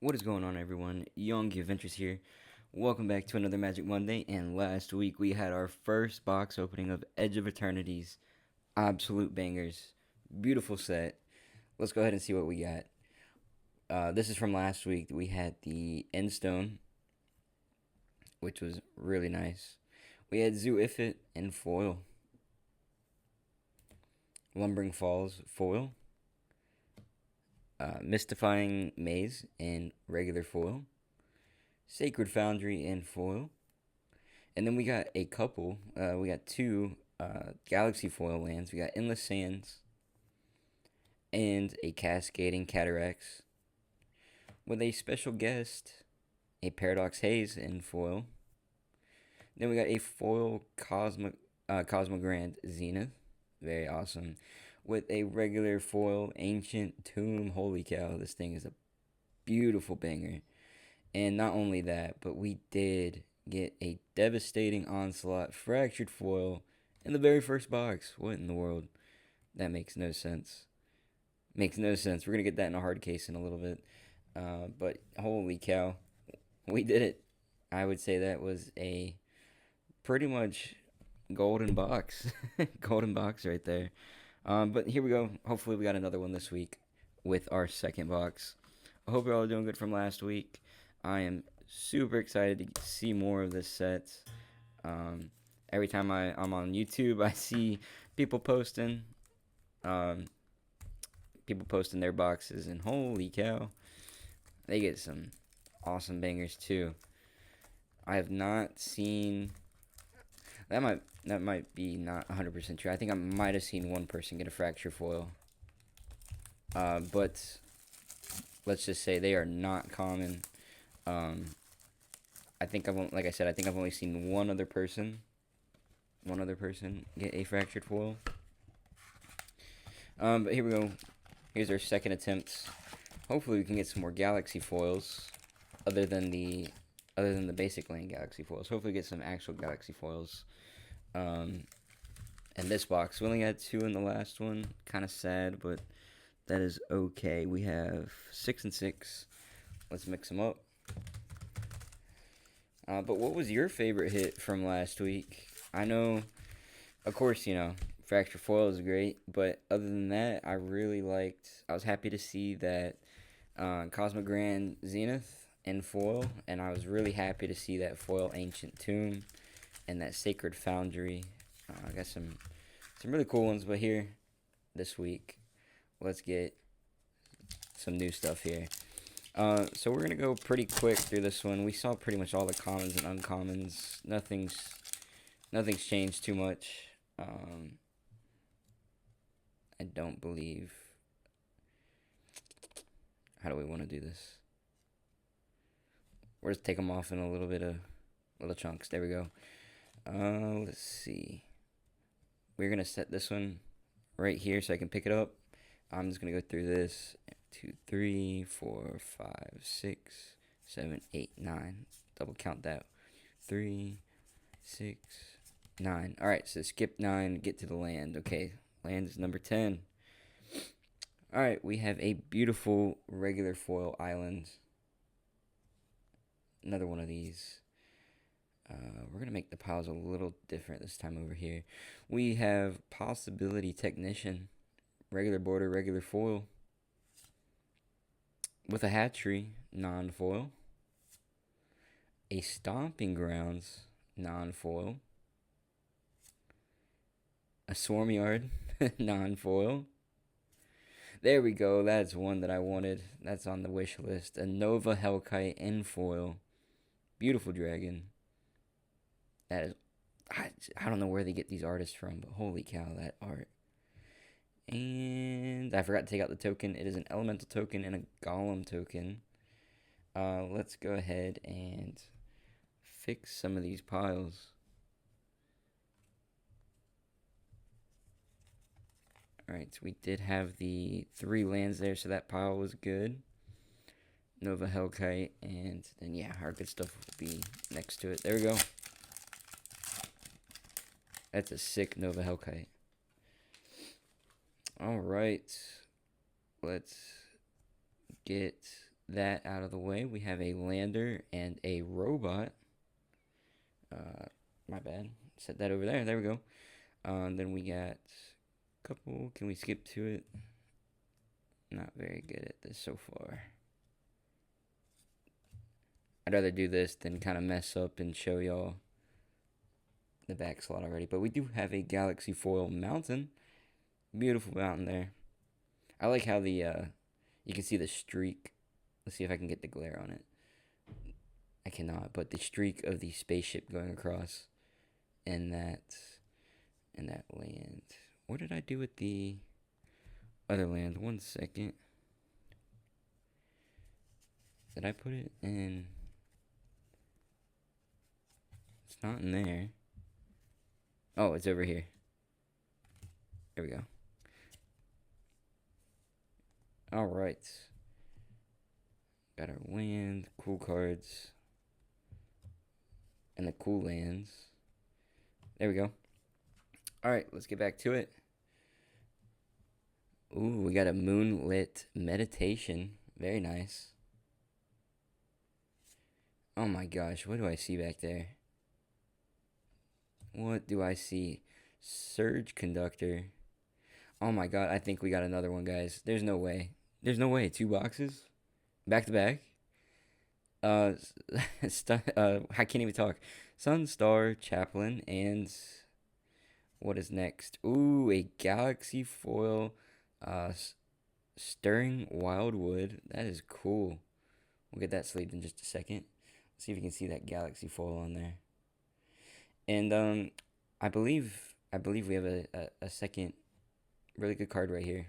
What is going on, everyone? Young Adventures here. Welcome back to another Magic Monday. And last week we had our first box opening of Edge of Eternities. Absolute bangers. Beautiful set. Let's go ahead and see what we got. This is from last week. We had the Endstone, which was really nice. We had Zoo Ifrit in foil. Lumbering Falls foil. Mystifying Maze in regular foil. Sacred Foundry in foil. And then we got a couple. We got two Galaxy foil lands. We got Endless Sands and a Cascading Cataracts. With a special guest, a Paradox Haze in foil. Then we got a foil Cosmogrand Zenith. Very awesome. With a regular foil Ancient Tomb. Holy cow, this thing is a beautiful banger. And not only that, but we did get a devastating Onslaught Fractured foil in the very first box. What in the world? That makes no sense. Makes no sense. We're going to get that in a hard case in a little bit. But holy cow, we did it. I would say that was a pretty much golden box. Golden box right there. But here we go. Hopefully we got another one this week with our second box. I hope you're all doing good from last week. I am super excited to see more of this set. Every time I'm on YouTube, I see people posting their boxes, and holy cow, they get some awesome bangers too. I have not seen that might be not 100% true. I think I might have seen one person get a fracture foil. But let's just say they are not common. I think like I said, I think I've only seen one other person get a fractured foil. But here we go. Here's our second attempt. Hopefully we can get some more Galaxy foils other than the basic lane Galaxy foils. Hopefully get some actual Galaxy foils. And this box, we only had two in the last one. Kind of sad, but that is okay. We have 6 and 6. Let's mix them up. But what was your favorite hit from last week? I know, of course, Fracture Foil is great, but other than that, I was happy to see that Cosmogrand Zenith in foil, and I was really happy to see that foil Ancient Tomb and that Sacred Foundry. I got some really cool ones, but here, this week, let's get some new stuff here. So we're going to go pretty quick through this one. We saw pretty much all the commons and uncommons. Nothing's changed too much. I don't believe. How do we want to do this? We'll just take them off in a little bit of little chunks. There we go. Let's see. We're going to set this one right here so I can pick it up. I'm just going to go through this. 2, 3, 4, 5, 6, 7, 8, 9. Double count that. 3, 6, 9. Alright, so skip 9, get to the land. Okay, land is number 10. Alright, we have a beautiful regular foil island. Another one of these. We're going to make the piles a little different this time over here. We have Possibility Technician. Regular border, regular foil. With a Hatchery, non-foil. A Stomping Grounds, non-foil. A Swarmyard, non-foil. There we go. That's one that I wanted. That's on the wish list. A Nova Hellkite in foil. Beautiful dragon. That is, I don't know where they get these artists from, but holy cow, that art. And I forgot to take out the token. It is an elemental token and a golem token. Let's go ahead and fix some of these piles. Alright, so we did have the 3 lands there, so that pile was good. Nova Hellkite, and then yeah, our good stuff will be next to it. There we go. That's a sick Nova Hellkite. Alright, let's get that out of the way, we have a lander and a robot. My bad. Set that over there. There we go. Then we got a couple. Can we skip to it? Not very good at this so far. I'd rather do this than kind of mess up and show y'all the back slot already. But we do have a Galaxy foil mountain. Beautiful mountain there. I like how the you can see the streak. Let's see if I can get the glare on it. I cannot, but the streak of the spaceship going across in that land. What did I do with the other land? 1 second. Did I put it in? It's not in there. Oh, it's over here. There we go. Alright. Got our land, cool cards, and the cool lands. There we go. Alright, let's get back to it. Ooh, we got a moonlit meditation. Very nice. Oh my gosh, what do I see back there? What do I see? Surge conductor. Oh my god, I think we got another one, guys. There's no way. There's no way. 2 boxes? Back to back? I can't even talk. Sun, Star, Chaplain, and what is next? Ooh, a Galaxy foil, Stirring Wildwood. That is cool. We'll get that sleeved in just a second. See if you can see that Galaxy foil on there. And I believe we have a second really good card right here.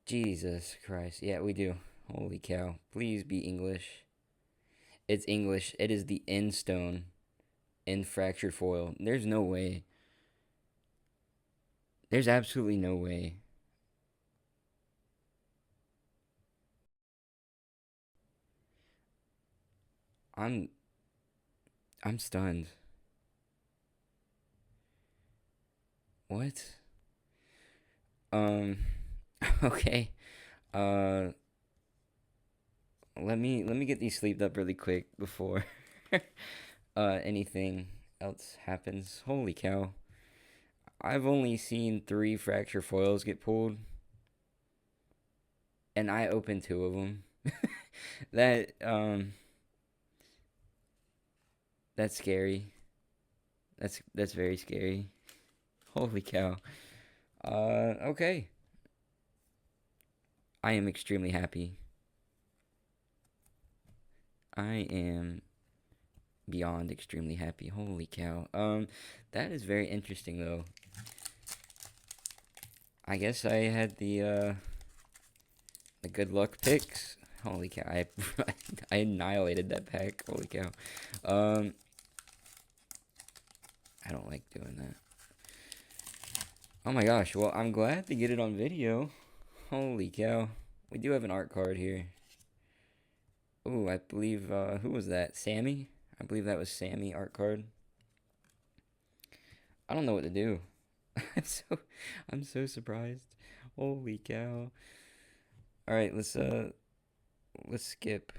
Jesus Christ. Yeah, we do. Holy cow. Please be English. It's English. It is the End Stone in fractured foil. There's no way. There's absolutely no way. I'm stunned. What? Okay. Uh let me get these sleeved up really quick before anything else happens. Holy cow. I've only seen 3 fracture foils get pulled, and I opened 2 of them. that that's scary. That's very scary. Holy cow. Okay. I am extremely happy. I am beyond extremely happy. Holy cow. That is very interesting though. I guess I had the good luck picks. Holy cow. I annihilated that pack. Holy cow. I don't like doing that. Oh my gosh. Well, I'm glad to get it on video. Holy cow. We do have an art card here. Ooh, I believe, who was that? Sammy? I believe that was Sammy art card. I don't know what to do. I'm so surprised. Holy cow. Alright, let's skip.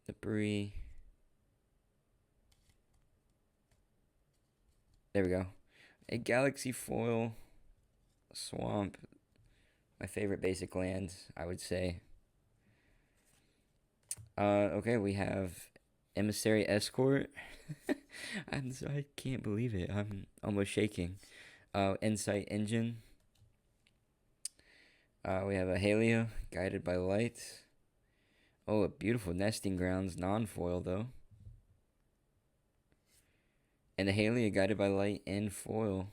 Debris. There we go. A Galaxy foil swamp. My favorite basic land, I would say. Okay, we have Emissary Escort. I can't believe it. I'm almost shaking. Insight Engine. We have a Halia, Guided by Light. Oh, a beautiful Nesting Grounds, non-foil though. And the Halia, Guided by Light, in foil.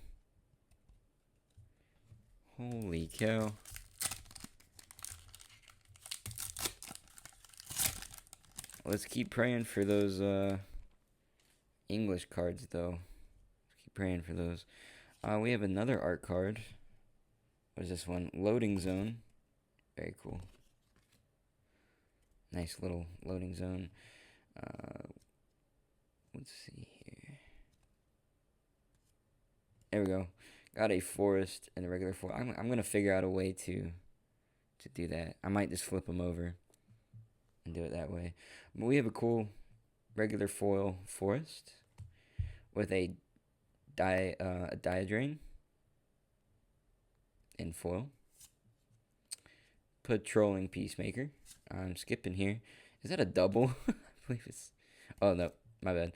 Holy cow. Let's keep praying for those English cards, though. Keep praying for those. We have another art card. What is this one? Loading Zone. Very cool. Nice little loading zone. Let's see here. There we go. Got a forest and a regular forest. I'm gonna figure out a way to to do that. I might just flip them over and do it that way. But we have a cool regular foil forest with a diadrain in foil. Patrolling Peacemaker. I'm skipping here. Is that a double? I believe it's... Oh, no. My bad.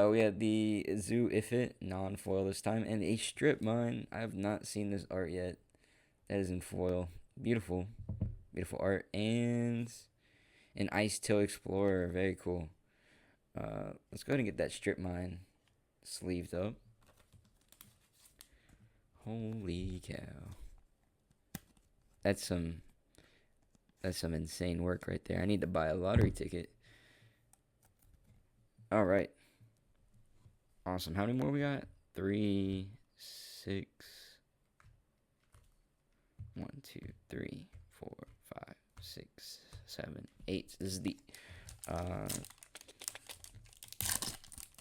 We had the Zoo Ifit non-foil this time. And a strip mine. I have not seen this art yet. That is in foil. Beautiful. Beautiful art. And an Ice Till Explorer. Very cool. Let's go ahead and get that strip mine sleeved up. Holy cow. That's some insane work right there. I need to buy a lottery ticket. All right. Awesome. How many more we got? 3, 6. 1, 2, 3, 4, 5, 6, 7, 8. This is the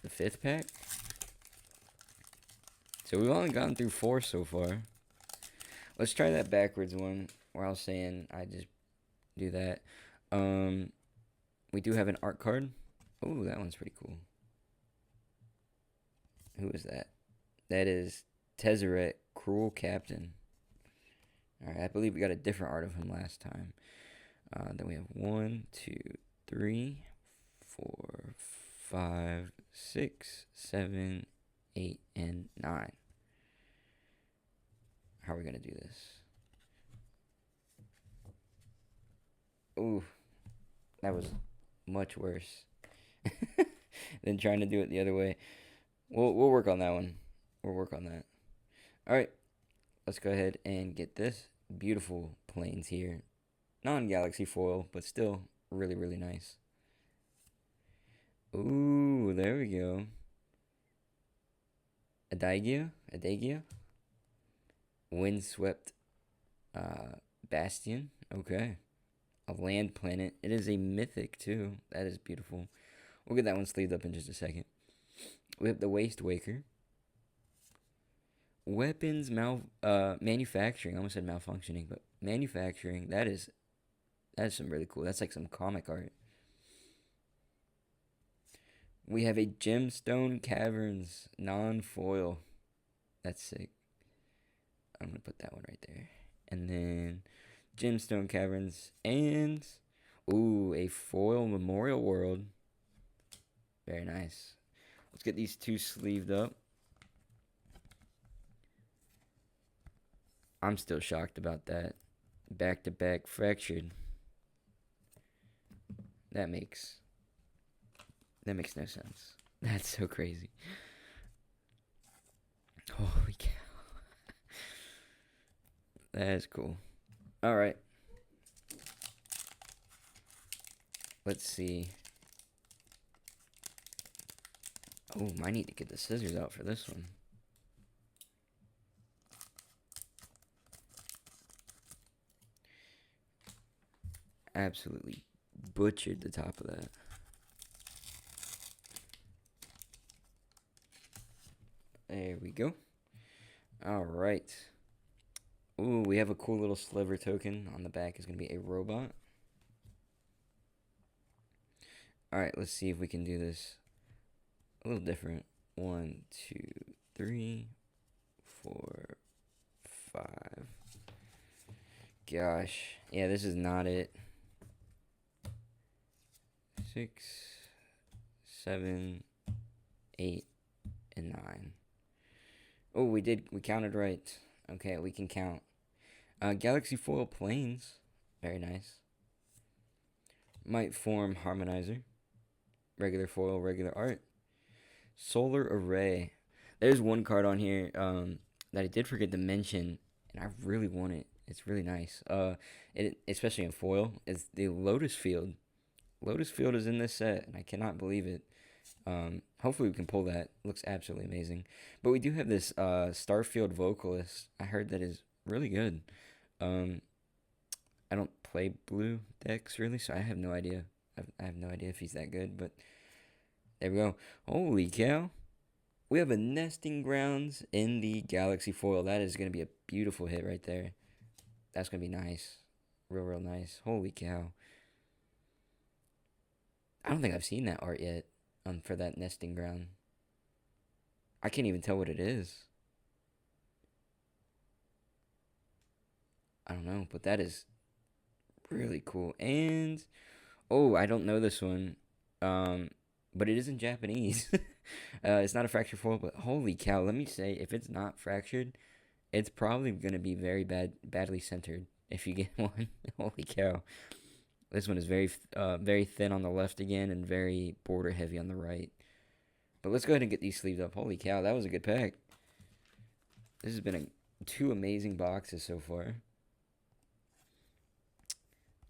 5th pack. So we've only gone through 4 so far. Let's try that backwards one where I was saying I just do that. We do have an art card. Oh, that one's pretty cool. Who is that? That is Tezzeret, Cruel Captain. Alright, I believe we got a different art of him last time. Then we have 1, 2, 3, 4, 5, 6, 7, 8, and 9. How are we going to do this? Ooh, that was much worse than trying to do it the other way. We'll work on that one. We'll work on that. All right, let's go ahead and get this beautiful planes here. Non-galaxy foil, but still really, really nice. Ooh, there we go. Adagia. Windswept Bastion. Okay. A land planet. It is a mythic too. That is beautiful. We'll get that one sleeved up in just a second. We have the Waste Waker. Weapons manufacturing. I almost said malfunctioning, but manufacturing. That is some really cool. That's like some comic art. We have a Gemstone Caverns non-foil. That's sick. I'm going to put that one right there. And then Gemstone Caverns and... Ooh, a foil Memorial World. Very nice. Let's get these 2 sleeved up. I'm still shocked about that. Back-to-back fractured. That makes no sense. That's so crazy. Holy cow. That is cool. Alright. Let's see. Oh, I need to get the scissors out for this one. Absolutely butchered the top of that. There we go. Alright. Ooh, we have a cool little sliver token. On the back is going to be a robot. Alright, let's see if we can do this a little different. 1, 2, 3, 4, 5. Gosh. Yeah, this is not it. 6, 7, 8, and 9. Oh, we counted right. Okay, we can count. Galaxy foil planes. Very nice. Might form harmonizer. Regular foil, regular art. Solar array. There's one card on here that I did forget to mention, and I really want it. It's really nice. It especially in foil. It's the Lotus Field. Lotus Field is in this set, and I cannot believe it. Hopefully we can pull that. Looks absolutely amazing. But we do have this Starfield Vocalist. I heard that is really good. I don't play blue decks really, so I have no idea. I have no idea if he's that good, but there we go. Holy cow. We have a Nesting Grounds in the Galaxy foil. That is going to be a beautiful hit right there. That's going to be nice. real nice. Holy cow! I don't think I've seen that art yet. For that nesting ground, I can't even tell what it is. I don't know, but that is really cool. And oh, I don't know this one, but it is in Japanese. It's not a fractured foil, but holy cow! Let me say, if it's not fractured, it's probably gonna be very badly centered if you get one. Holy cow! This one is very thin on the left again, and very border heavy on the right. But let's go ahead and get these sleeves up. Holy cow, that was a good pack. This has been two amazing boxes so far.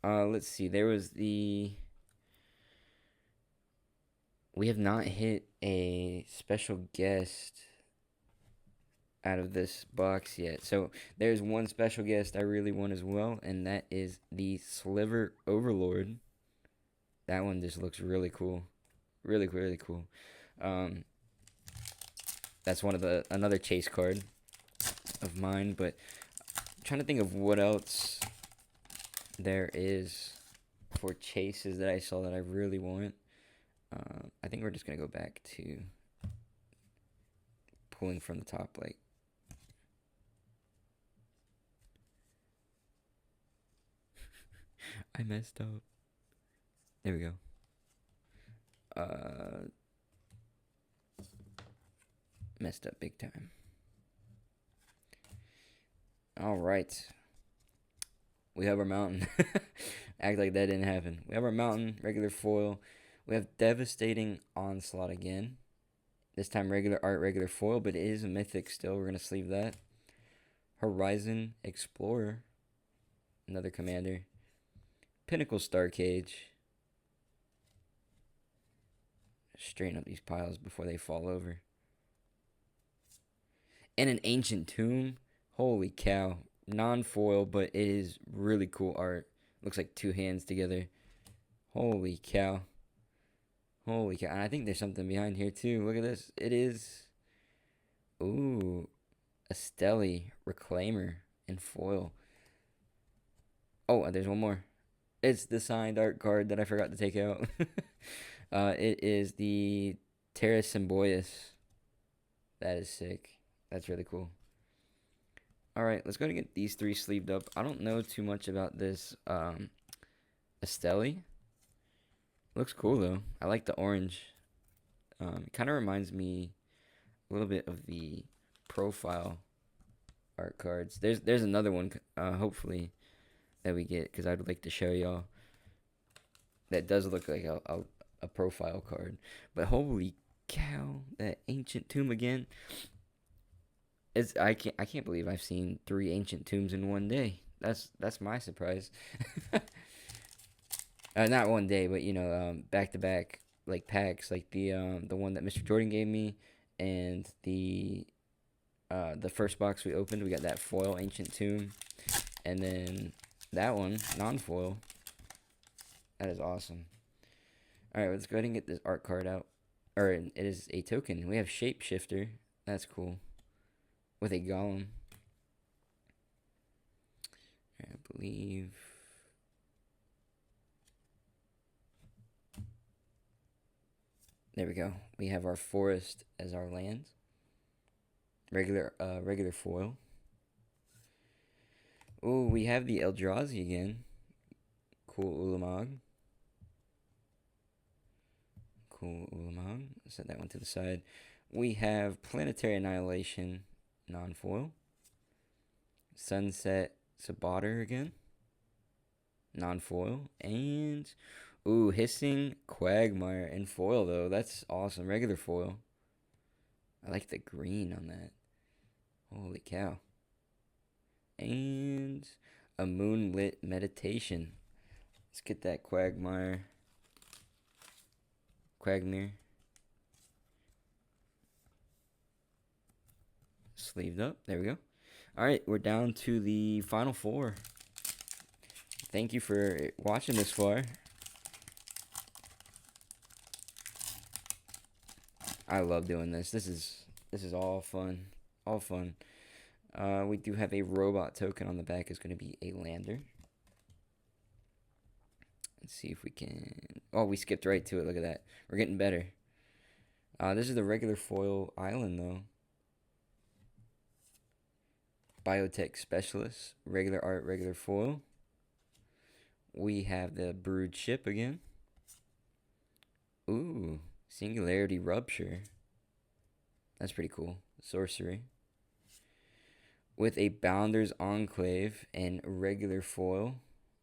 Let's see. There was the... We have not hit a special guest out of this box yet. So there's one special guest I really want as well, and that is the Sliver Overlord. That one just looks really cool. Really, really cool. That's another chase card of mine, but I'm trying to think of what else there is for chases that I saw that I really want. I think we're just gonna go back to pulling from the top, like. I messed up. There we go. Messed up big time. All right. We have our mountain. Act like that didn't happen. We have our mountain, regular foil. We have Devastating Onslaught again. This time regular art, regular foil, but it is a mythic still. We're going to sleeve that. Horizon Explorer. Another commander. Pinnacle Star Cage. Straighten up these piles before they fall over. And an Ancient Tomb. Holy cow. Non-foil, but it is really cool art. Looks like two hands together. Holy cow. Holy cow. And I think there's something behind here too. Look at this. It is... Ooh. A Stelly Reclaimer in foil. Oh, there's one more. It's the signed art card that I forgot to take out. It is the Terra Symbiosis. That is sick. That's really cool. Alright, let's go and get these three sleeved up. I don't know too much about this Stelly. Looks cool though. I like the orange. It kind of reminds me a little bit of the profile art cards. There's another one, hopefully, that we get, because I'd like to show y'all. That does look like a profile card. But holy cow, that Ancient Tomb again. I can't believe I've seen 3 Ancient Tombs in one day. That's my surprise. Not one day, but back to back, like packs, like the one that Mr. Jordan gave me, and the first box we opened, we got that foil Ancient Tomb, and then that one non-foil. That is awesome. All right, let's go ahead and get this art card out. Or it is a token. We have Shapeshifter. That's cool. With a golem. I believe. There we go. We have our forest as our land. Regular foil. Oh, we have the Eldrazi again. Cool Ulamog. Set that one to the side. We have Planetary Annihilation, non-foil. Sunset Saboteur again, non-foil. And, ooh, Hissing Quagmire in foil, though. That's awesome. Regular foil. I like the green on that. Holy cow. And a Moonlit Meditation. Let's get that Quagmire. Sleeved up. There we go. Alright, we're down to the final 4. Thank you for watching this far. I love doing this. This is all fun. All fun. We do have a robot token on the back. It's going to be a lander. Let's see if we can. Oh, we skipped right to it. Look at that. We're getting better. This is the regular foil island, though. Biotech specialist. Regular art, regular foil. We have the brewed ship again. Ooh, singularity rupture. That's pretty cool. Sorcery. With a Bounder's Enclave and regular foil.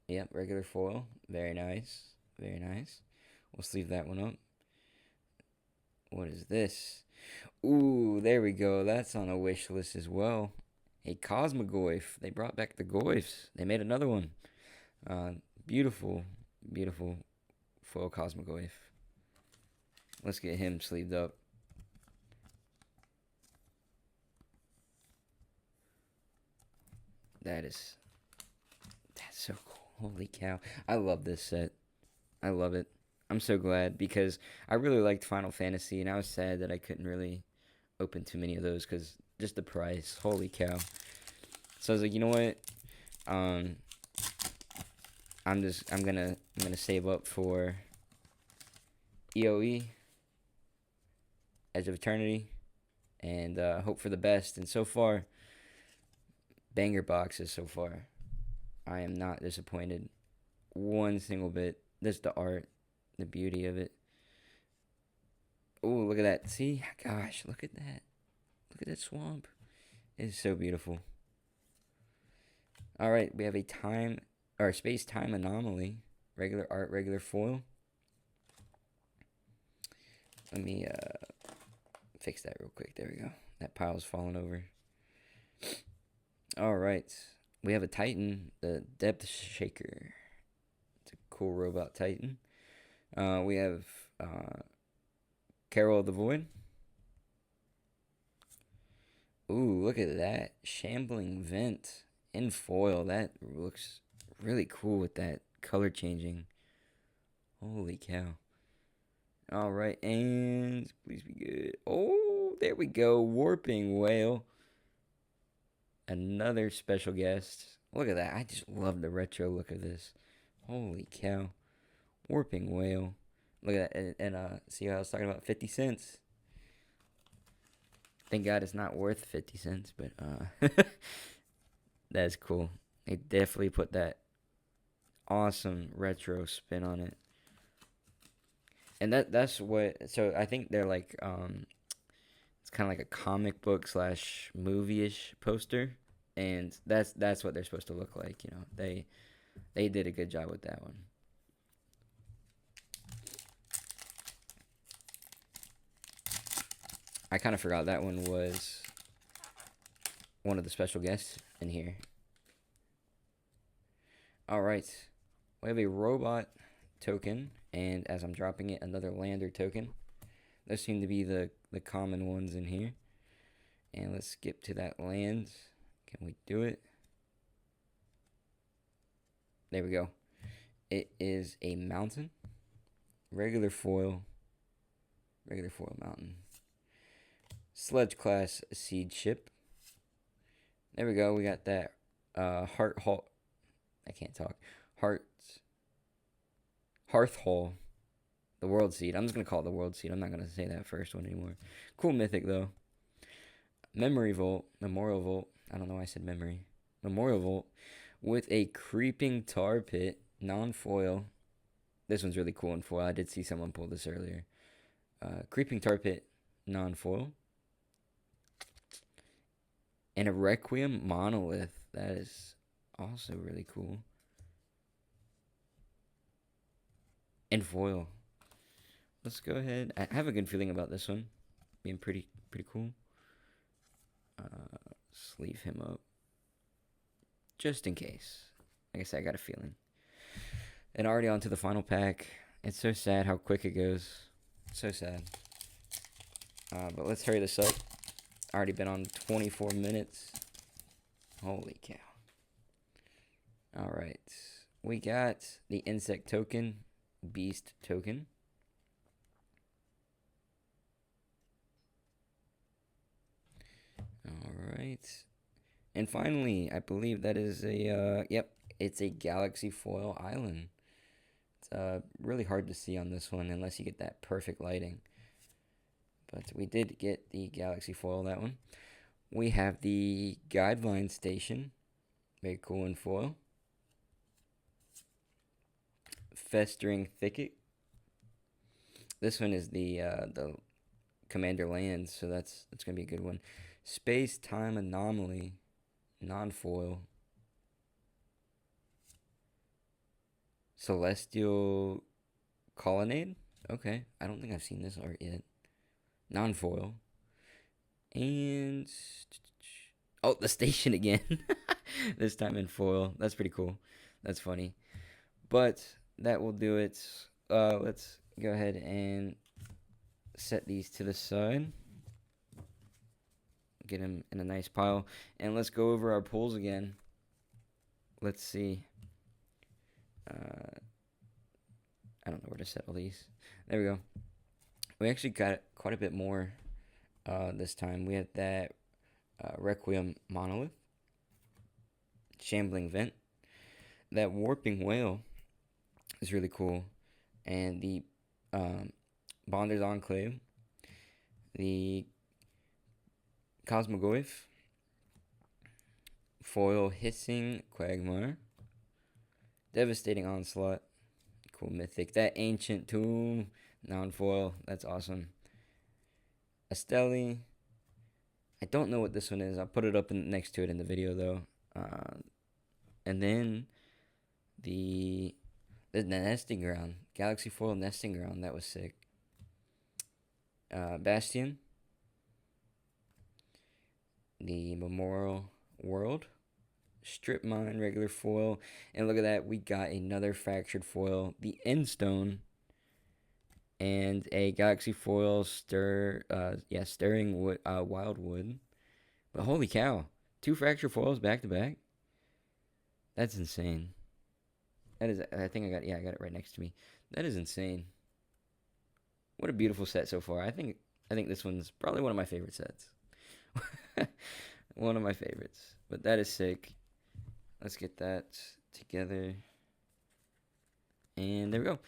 Yep, regular foil. Very nice. Very nice. We'll sleeve that one up. What is this? Ooh, there we go. That's on a wish list as well. A Cosmogoyf. They brought back the Goyfs. They made another one. Beautiful, beautiful foil Cosmogoyf. Let's get him sleeved up. That's so cool. Holy cow. I love this set. I love it. I'm so glad because I really liked Final Fantasy and I was sad that I couldn't really open too many of those because just the price. Holy cow. So I was like, you know what? I'm gonna save up for EOE, Edge of Eternity, and hope for the best. And so far, banger boxes so far. I am not disappointed one single bit. Just the art, the beauty of it. Oh, look at that. See? Gosh, look at that. Look at that swamp. It's so beautiful. All right, we have a space-time anomaly. Regular art, regular foil. Let me fix that real quick. There we go. That pile's falling over. All right. We have a Titan, the Depth Shaker. It's a cool robot Titan. We have Carol of the Void. Ooh, look at that. Shambling Vent in foil. That looks really cool with that color changing. Holy cow. All right, and please be good. Oh, there we go. Warping Whale. Another special guest. Look at that. I just love the retro look of this. Holy cow. Warping Whale. Look at that. And see how I was talking about 50 cents? Thank God it's not worth 50 cents, but that's cool. They definitely put that awesome retro spin on it. And that's what, so I think they're like, it's kind of like a comic book / movie-ish poster, and that's what they're supposed to look like, you know. They did a good job with that one. I kind of forgot that one was one of the special guests in here. All right, we have a robot token, and as I'm dropping it, another lander token. Those seem to be the common ones in here. And let's skip to that land. Can we do it? There we go. It is a mountain. Regular foil mountain. Sledge class siege ship. There we go. We got that Hearth Hall. I can't talk. Hearth Hall. The World Seed. I'm just going to call it the World Seed. I'm not going to say that first one anymore. Cool mythic, though. Memorial Vault. I don't know why I said memory. Memorial Vault with a Creeping Tar Pit, non-foil. This one's really cool in foil. I did see someone pull this earlier. Creeping Tar Pit, non-foil. And a Requiem Monolith. That is also really cool. And foil. Let's go ahead. I have a good feeling about this one being pretty cool. Sleeve him up just in case. Like I said, I got a feeling. And already on to the final pack. It's so sad how quick it goes. So sad. But let's hurry this up. Already been on 24 minutes. Holy cow. All right. We got the insect token, beast token. Alright. And finally, I believe that is a, yep, it's a Galaxy Foil Island. really hard to see on this one unless you get that perfect lighting. But we did get the galaxy foil, that one. We have the guideline station. Very cool in foil. Festering thicket. This one is the Commander Lands, so that's gonna be a good one. Space Time Anomaly, non-foil. Celestial Colonnade. Okay, I don't think I've seen this art yet. Non-foil. And oh, the station again. This time in foil. That's pretty cool. That's funny. But that will do it. Let's go ahead and set these to the side. Get them in a nice pile. And let's go over our pulls again. Let's see. I don't know where to set all these. There we go. We actually got quite a bit more this time. We had that Requiem Monolith. Shambling Vent. That Warping Whale is really cool. And the Bonder's Enclave. The Cosmogoyf. Foil Hissing Quagmire. Devastating Onslaught. Cool mythic. That Ancient Tomb. Non-foil. That's awesome. Esteli. I don't know what this one is. I'll put it up next to it in the video, though. And then the Nesting Ground. Galaxy Foil Nesting Ground. That was sick. Bastion. The Memorial World. Strip Mine, regular foil. And look at that. We got another fractured foil. The Endstone. And a Galaxy Foil Stirring wood, Wildwood. But holy cow. 2 fractured foils back to back. That's insane. That is, I think I got it right next to me. That is insane. What a beautiful set so far. I think this one's probably one of my favorite sets. One of my favorites. But that is sick. Let's get that together. And there we go.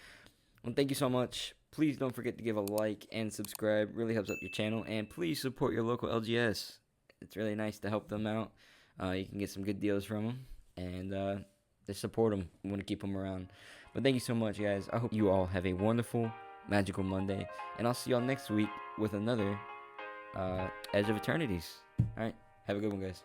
Well, thank you so much. Please don't forget to give a like and subscribe. Really helps out your channel. And please support your local LGS. It's really nice to help them out. You can get some good deals from them. And just support them. We want to keep them around. But thank you so much, guys. I hope you all have a wonderful, magical Monday. And I'll see y'all next week with another Edge of Eternities. Alright, have a good one, guys.